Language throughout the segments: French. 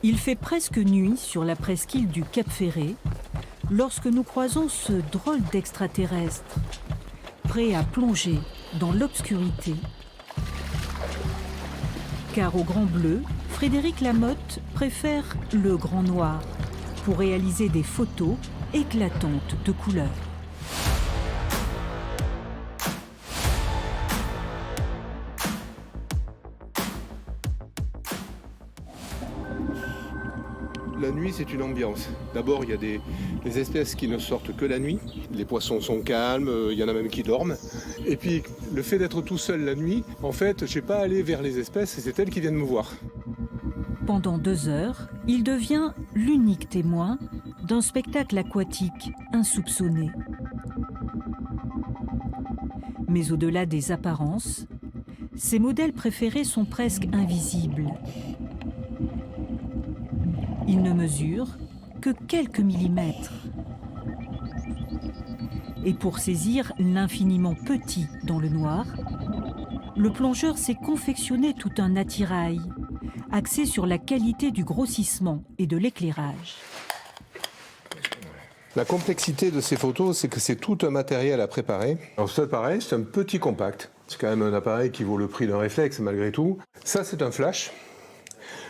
Il fait presque nuit sur la presqu'île du Cap Ferret lorsque nous croisons ce drôle d'extraterrestre, prêt à plonger dans l'obscurité. Car au Grand Bleu, Frédéric Lamotte préfère le grand noir pour réaliser des photos éclatantes de couleurs. La nuit, c'est une ambiance. D'abord, il y a des espèces qui ne sortent que la nuit. Les poissons sont calmes, il y en a même qui dorment. Et puis, le fait d'être tout seul la nuit, en fait, je ne sais pas aller vers les espèces et c'est elles qui viennent me voir. Pendant 2 heures, il devient l'unique témoin d'un spectacle aquatique insoupçonné. Mais au-delà des apparences, ses modèles préférés sont presque invisibles. Ils ne mesurent que quelques millimètres. Et pour saisir l'infiniment petit dans le noir, le plongeur s'est confectionné tout un attirail, axé sur la qualité du grossissement et de l'éclairage. La complexité de ces photos, c'est que c'est tout un matériel à préparer. Alors cet appareil, c'est un petit compact. C'est quand même un appareil qui vaut le prix d'un réflexe malgré tout. Ça, c'est un flash.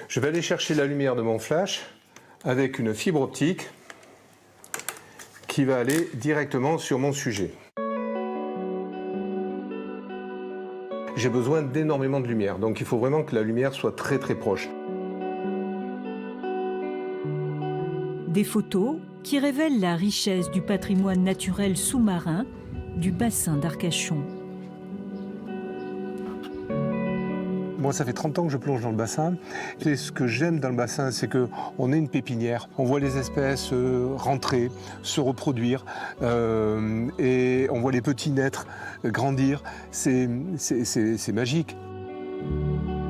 Je vais aller chercher la lumière de mon flash avec une fibre optique qui va aller directement sur mon sujet. J'ai besoin d'énormément de lumière, donc il faut vraiment que la lumière soit très très proche. Des photos qui révèlent la richesse du patrimoine naturel sous-marin du bassin d'Arcachon. Moi, ça fait 30 ans que je plonge dans le bassin. Et ce que j'aime dans le bassin, c'est qu'on est une pépinière. On voit les espèces rentrer, se reproduire, et on voit les petits naître, grandir. C'est magique.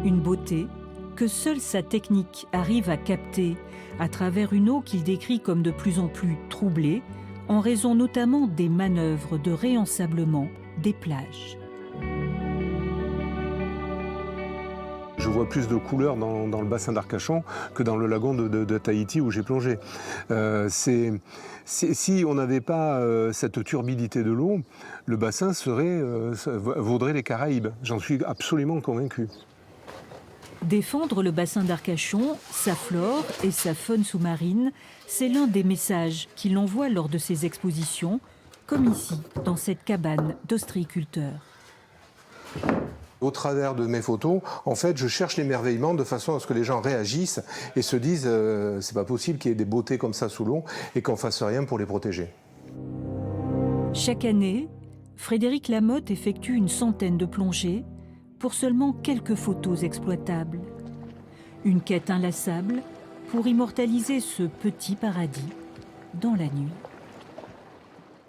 Une beauté que seule sa technique arrive à capter à travers une eau qu'il décrit comme de plus en plus troublée, en raison notamment des manœuvres de réensablement des plages. Je vois plus de couleurs dans le bassin d'Arcachon que dans le lagon de Tahiti où j'ai plongé. Si on n'avait pas cette turbidité de l'eau, le bassin vaudrait les Caraïbes. J'en suis absolument convaincu. Défendre le bassin d'Arcachon, sa flore et sa faune sous-marine, c'est l'un des messages qu'il envoie lors de ses expositions, comme ici, dans cette cabane d'ostréiculteur. Au travers de mes photos, en fait, je cherche l'émerveillement de façon à ce que les gens réagissent et se disent c'est pas possible qu'il y ait des beautés comme ça sous l'eau et qu'on fasse rien pour les protéger. Chaque année, Frédéric Lamotte effectue une centaine de plongées pour seulement quelques photos exploitables. Une quête inlassable pour immortaliser ce petit paradis dans la nuit.